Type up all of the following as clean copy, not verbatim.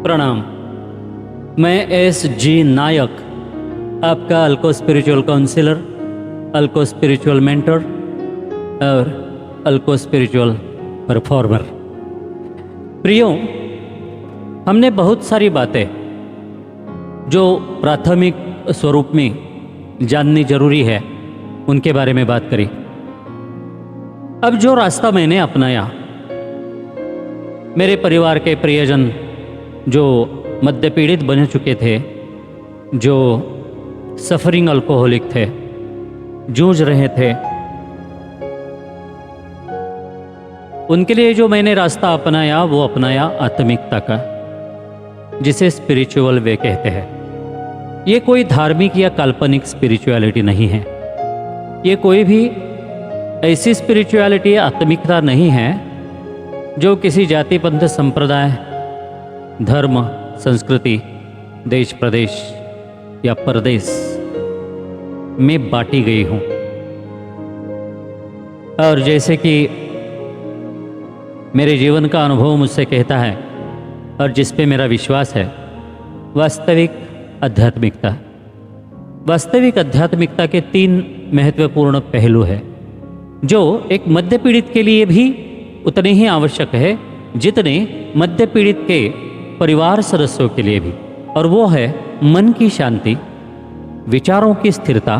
प्रणाम। मैं S G नायक, आपका alco spiritual councillor, अल्को spiritual mentor और अल्को स्पिरिचुअल परफॉर्मर। प्रियो, हमने बहुत सारी बातें जो प्राथमिक स्वरूप में जाननी जरूरी है उनके बारे में बात करी। अब जो रास्ता मैंने अपनाया, मेरे परिवार के प्रियजन जो मद्य पीड़ित बन चुके थे, जो सफरिंग अल्कोहलिक थे, जूझ रहे थे, उनके लिए जो मैंने रास्ता अपनाया वो अपनाया आत्मिकता का, जिसे स्पिरिचुअल वे कहते हैं। ये कोई धार्मिक या काल्पनिक स्पिरिचुअलिटी नहीं है। ये कोई भी ऐसी स्पिरिचुअलिटी या आत्मिकता नहीं है जो किसी जाति पंथ संप्रदाय, धर्म, संस्कृति, देश प्रदेश या परदेश में बांटी गई हूं। और जैसे कि मेरे जीवन का अनुभव मुझसे कहता है और जिस पे मेरा विश्वास है, वास्तविक आध्यात्मिकता। वास्तविक आध्यात्मिकता के 3 महत्वपूर्ण पहलू हैं जो एक मद्य पीड़ित के लिए भी उतने ही आवश्यक है जितने मद्य पीड़ित के परिवार सदस्यों के लिए भी। और वो है मन की शांति, विचारों की स्थिरता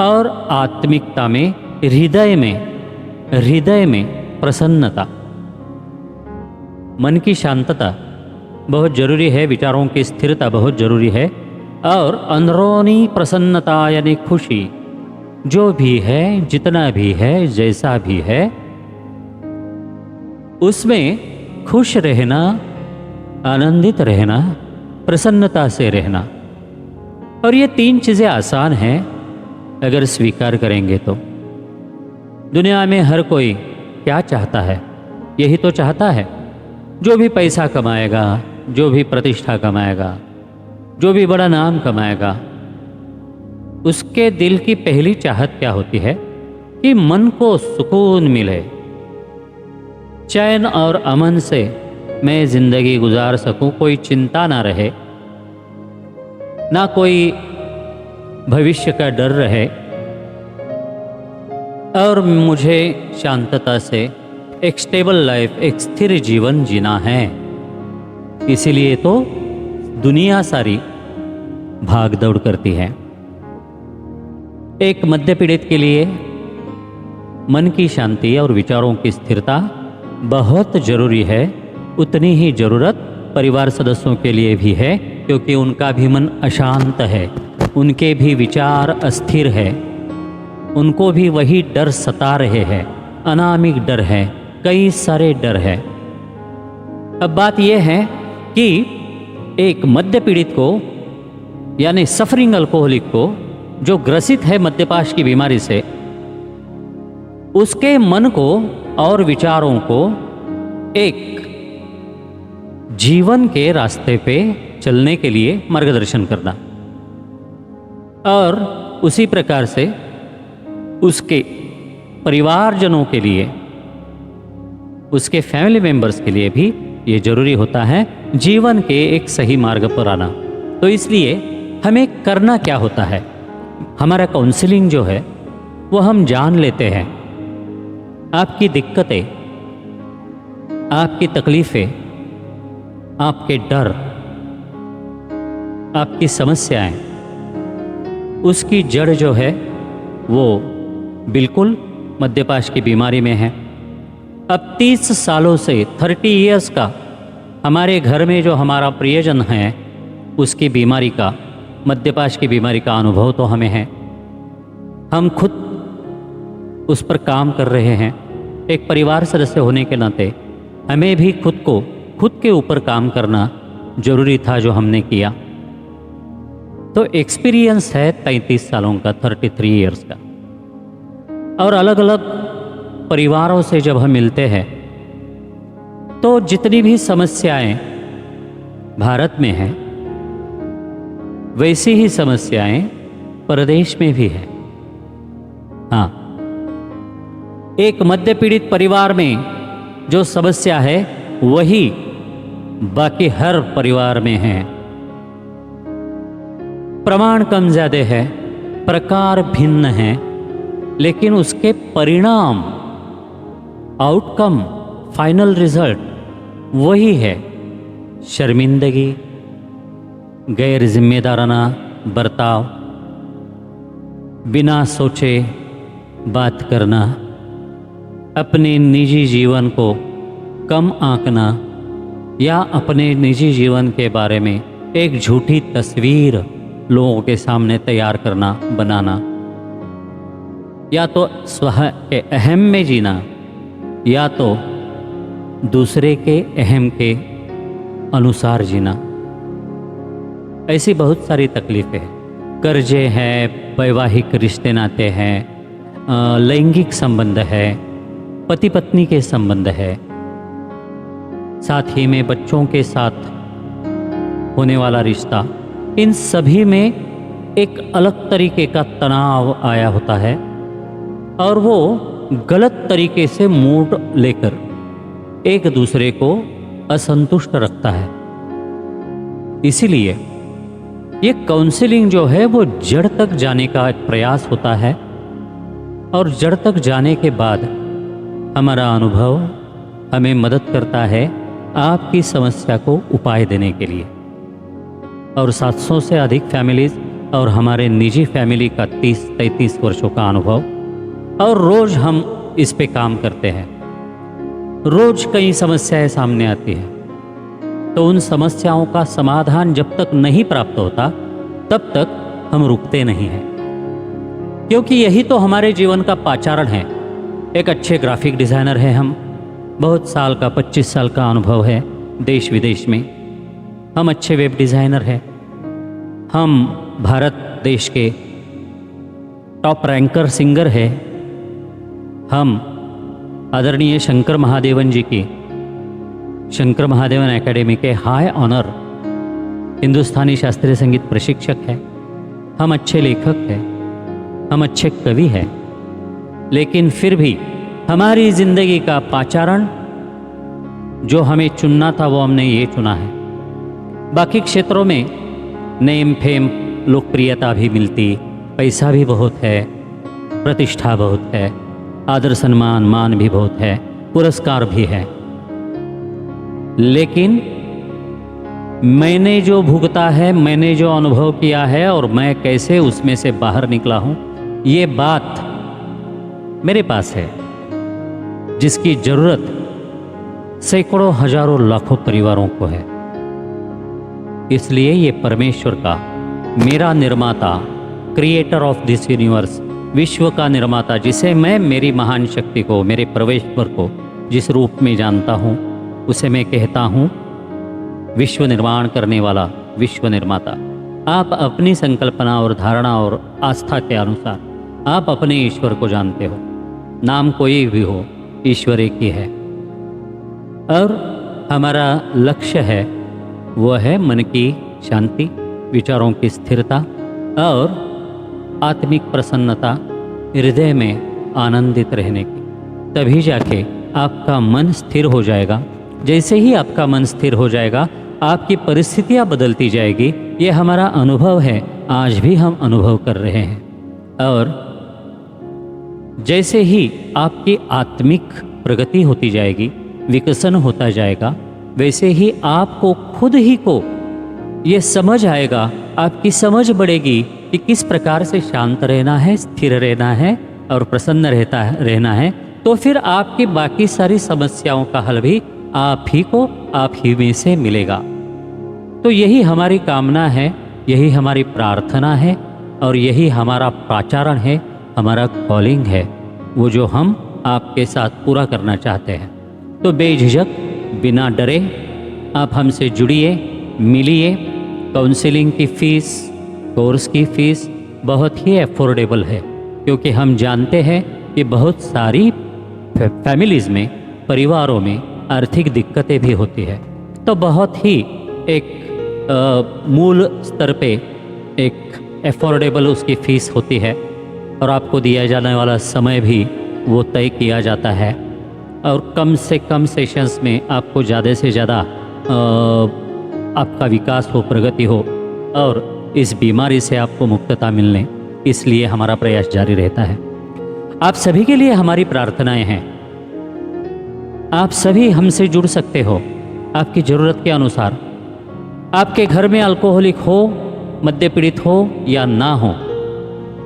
और आत्मिकता में हृदय में प्रसन्नता। मन की शांतता बहुत जरूरी है, विचारों की स्थिरता बहुत जरूरी है, और अंदरूनी प्रसन्नता यानी खुशी, जो भी है, जितना भी है, जैसा भी है, उसमें खुश रहना, आनंदित रहना, प्रसन्नता से रहना। और ये 3 चीज़ें आसान हैं अगर स्वीकार करेंगे तो। दुनिया में हर कोई क्या चाहता है? यही तो चाहता है। जो भी पैसा कमाएगा, जो भी प्रतिष्ठा कमाएगा, जो भी बड़ा नाम कमाएगा, उसके दिल की पहली चाहत क्या होती है कि मन को सुकून मिले, चैन और अमन से मैं जिंदगी गुजार सकूं, कोई चिंता ना रहे, ना कोई भविष्य का डर रहे, और मुझे शांतता से एक स्टेबल लाइफ, एक स्थिर जीवन जीना है। इसीलिए तो दुनिया सारी भाग दौड़ करती है। एक मद्य पीड़ित के लिए मन की शांति और विचारों की स्थिरता बहुत जरूरी है। उतनी ही जरूरत परिवार सदस्यों के लिए भी है, क्योंकि उनका भी मन अशांत है, उनके भी विचार अस्थिर है, उनको भी वही डर सता रहे हैं, अनामिक डर है, कई सारे डर है। अब बात यह है कि एक मद्य पीड़ित को यानी सफरिंग अल्कोहलिक को जो ग्रसित है मद्यपाश की बीमारी से, उसके मन को और विचारों को एक जीवन के रास्ते पे चलने के लिए मार्गदर्शन करना, और उसी प्रकार से उसके परिवारजनों के लिए, उसके फैमिली मेंबर्स के लिए भी ये जरूरी होता है जीवन के एक सही मार्ग पर आना। तो इसलिए हमें करना क्या होता है? हमारा काउंसलिंग जो है वो हम जान लेते हैं आपकी दिक्कतें, आपकी तकलीफें, आपके डर, आपकी समस्याएं, उसकी जड़ जो है वो बिल्कुल मद्यपाश की बीमारी में है। अब 30 सालों से 30 इयर्स का हमारे घर में जो हमारा प्रियजन है, उसकी बीमारी का, मद्यपाश की बीमारी का अनुभव तो हमें है। हम खुद उस पर काम कर रहे हैं। एक परिवार सदस्य होने के नाते हमें भी खुद के ऊपर काम करना जरूरी था, जो हमने किया। तो एक्सपीरियंस है 33 सालों का, 33 इयर्स का। और अलग अलग परिवारों से जब हम मिलते हैं तो जितनी भी समस्याएं भारत में हैं, वैसी ही समस्याएं परदेश में भी हैं। हाँ, एक मद्य पीड़ित परिवार में जो समस्या है वही बाकी हर परिवार में हैं। प्रमाण कम ज़्यादा है, प्रकार भिन्न हैं, लेकिन उसके परिणाम, आउटकम, फाइनल रिजल्ट वही है। शर्मिंदगी, गैर जिम्मेदाराना बर्ताव, बिना सोचे बात करना, अपने निजी जीवन को कम आंकना या अपने निजी जीवन के बारे में एक झूठी तस्वीर लोगों के सामने तैयार करना, बनाना, या तो स्वह के अहम में जीना या तो दूसरे के अहम के अनुसार जीना। ऐसी बहुत सारी तकलीफ़ें हैं। कर्जे हैं, वैवाहिक रिश्ते नाते हैं, लैंगिक संबंध है, पति पत्नी के संबंध है, साथ ही में बच्चों के साथ होने वाला रिश्ता, इन सभी में एक अलग तरीके का तनाव आया होता है और वो गलत तरीके से मूड लेकर एक दूसरे को असंतुष्ट रखता है। इसीलिए ये काउंसलिंग जो है वो जड़ तक जाने का एक प्रयास होता है और जड़ तक जाने के बाद हमारा अनुभव हमें मदद करता है आपकी समस्या को उपाय देने के लिए। और 700 से अधिक फैमिलीज और हमारे निजी फैमिली का 30-33 वर्षों का अनुभव, और रोज़ हम इस पे काम करते हैं। रोज़ कई समस्याएं सामने आती हैं, तो उन समस्याओं का समाधान जब तक नहीं प्राप्त होता तब तक हम रुकते नहीं हैं, क्योंकि यही तो हमारे जीवन का पाचारण है। एक अच्छे ग्राफिक डिज़ाइनर हैं हम, बहुत साल का 25 साल का अनुभव है देश विदेश में। हम अच्छे वेब डिज़ाइनर हैं, हम भारत देश के टॉप रैंकर सिंगर हैं, हम आदरणीय शंकर महादेवन जी की शंकर महादेवन एकेडमी के हाई ऑनर हिंदुस्तानी शास्त्रीय संगीत प्रशिक्षक हैं, हम अच्छे लेखक हैं, हम अच्छे कवि हैं, लेकिन फिर भी हमारी ज़िंदगी का पाचारण जो हमें चुनना था वो हमने ये चुना है। बाकी क्षेत्रों में नेम फेम लोकप्रियता भी मिलती, पैसा भी बहुत है, प्रतिष्ठा बहुत है, आदर सम्मान मान भी बहुत है, पुरस्कार भी है, लेकिन मैंने जो भुगता है, मैंने जो अनुभव किया है और मैं कैसे उसमें से बाहर निकला हूँ, ये बात मेरे पास है जिसकी ज़रूरत सैकड़ों हजारों लाखों परिवारों को है। इसलिए ये परमेश्वर का, मेरा निर्माता, क्रिएटर ऑफ दिस यूनिवर्स, विश्व का निर्माता, जिसे मैं मेरी महान शक्ति को, मेरे परमेश्वर को जिस रूप में जानता हूँ उसे मैं कहता हूँ विश्व निर्माण करने वाला विश्व निर्माता। आप अपनी संकल्पना और धारणा और आस्था के अनुसार आप अपने ईश्वर को जानते हो। नाम कोई भी हो, ईश्वर एक ही है। और हमारा लक्ष्य है वो है मन की शांति, विचारों की स्थिरता और आत्मिक प्रसन्नता, हृदय में आनंदित रहने की। तभी जाके आपका मन स्थिर हो जाएगा। जैसे ही आपका मन स्थिर हो जाएगा, आपकी परिस्थितियाँ बदलती जाएगी। ये हमारा अनुभव है, आज भी हम अनुभव कर रहे हैं। और जैसे ही आपकी आत्मिक प्रगति होती जाएगी, विकसन होता जाएगा, वैसे ही आपको खुद ही को ये समझ आएगा, आपकी समझ बढ़ेगी कि किस प्रकार से शांत रहना है, स्थिर रहना है और प्रसन्न रहना है। तो फिर आपकी बाकी सारी समस्याओं का हल भी आप ही को, आप ही में से मिलेगा। तो यही हमारी कामना है, यही हमारी प्रार्थना है और यही हमारा प्राचारण है, हमारा कॉलिंग है, वो जो हम आपके साथ पूरा करना चाहते हैं। तो बेझिझक, बिना डरे आप हमसे जुड़िए, मिलिए। काउंसलिंग की फ़ीस, कोर्स की फ़ीस बहुत ही अफोर्डेबल है, क्योंकि हम जानते हैं कि बहुत सारी फैमिलीज़ में, परिवारों में आर्थिक दिक्कतें भी होती है। तो बहुत ही एक मूल स्तर पे एक अफोर्डेबल उसकी फ़ीस होती है और आपको दिया जाने वाला समय भी वो तय किया जाता है। और कम से कम सेशंस में आपको ज़्यादा से ज़्यादा आपका विकास हो, प्रगति हो और इस बीमारी से आपको मुक्तता मिलने, इसलिए हमारा प्रयास जारी रहता है। आप सभी के लिए हमारी प्रार्थनाएं हैं। आप सभी हमसे जुड़ सकते हो आपकी ज़रूरत के अनुसार। आपके घर में अल्कोहलिक हो, मद्य पीड़ित हो या ना हो,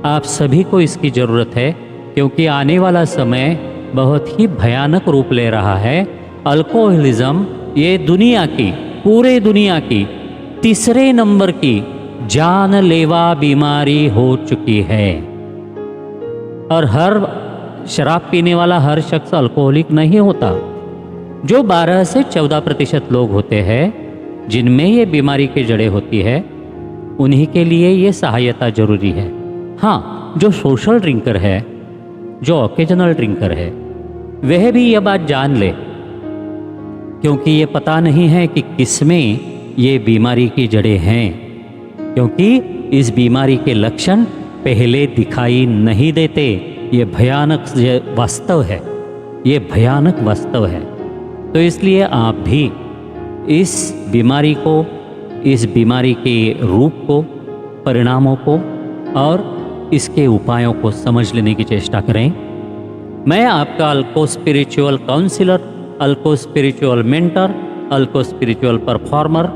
आप सभी को इसकी ज़रूरत है, क्योंकि आने वाला समय बहुत ही भयानक रूप ले रहा है। अल्कोहलिज्म ये दुनिया की, पूरे दुनिया की तीसरे नंबर की जानलेवा बीमारी हो चुकी है। और हर शराब पीने वाला हर शख्स अल्कोहलिक नहीं होता। जो 12 से 14% लोग होते हैं जिनमें ये बीमारी की जड़ें होती है, उन्हीं के लिए ये सहायता जरूरी है। हाँ, जो सोशल ड्रिंकर है, जो ओकेजनल ड्रिंकर है, वह भी ये बात जान ले, क्योंकि ये पता नहीं है कि किसमें ये बीमारी की जड़ें हैं, क्योंकि इस बीमारी के लक्षण पहले दिखाई नहीं देते। ये भयानक वास्तव है, ये भयानक वास्तव है। तो इसलिए आप भी इस बीमारी को, इस बीमारी के रूप को, परिणामों को और इसके उपायों को समझ लेने की चेष्टा करें। मैं आपका alco spiritual counsellor, alco spiritual mentor, alco spiritual performer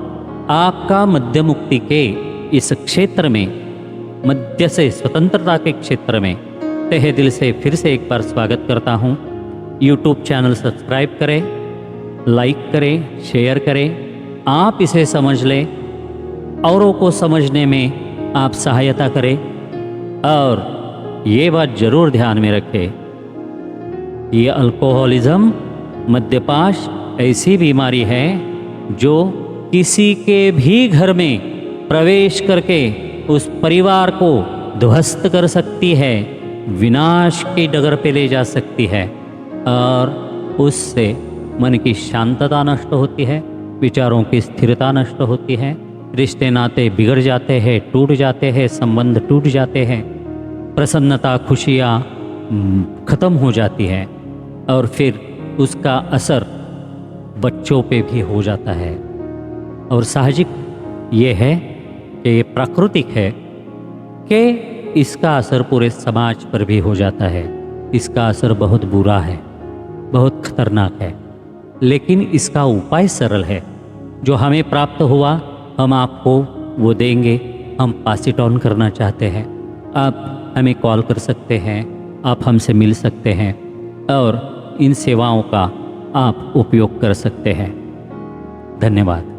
आपका मद्य मुक्ति के इस क्षेत्र में, मद्य से स्वतंत्रता के क्षेत्र में तहे दिल से फिर से एक बार स्वागत करता हूँ। यूट्यूब चैनल सब्सक्राइब करें, लाइक करें, शेयर करें। आप इसे समझ लें, औरों को समझने में आप सहायता करें। और ये बात ज़रूर ध्यान में रखें, ये अल्कोहलिज्म, मद्यपाश ऐसी बीमारी है जो किसी के भी घर में प्रवेश करके उस परिवार को ध्वस्त कर सकती है, विनाश की डगर पे ले जा सकती है और उससे मन की शांतता नष्ट होती है, विचारों की स्थिरता नष्ट होती है, रिश्ते नाते बिगड़ जाते हैं, टूट जाते हैं, संबंध टूट जाते हैं, प्रसन्नता, खुशियाँ ख़त्म हो जाती है और फिर उसका असर बच्चों पे भी हो जाता है। और साहजिक ये है कि ये प्राकृतिक है कि इसका असर पूरे समाज पर भी हो जाता है। इसका असर बहुत बुरा है, बहुत खतरनाक है, लेकिन इसका उपाय सरल है। जो हमें प्राप्त हुआ हम आपको वो देंगे। हम पास इट ऑन करना चाहते हैं। आप हमें कॉल कर सकते हैं, आप हमसे मिल सकते हैं और इन सेवाओं का आप उपयोग कर सकते हैं। धन्यवाद।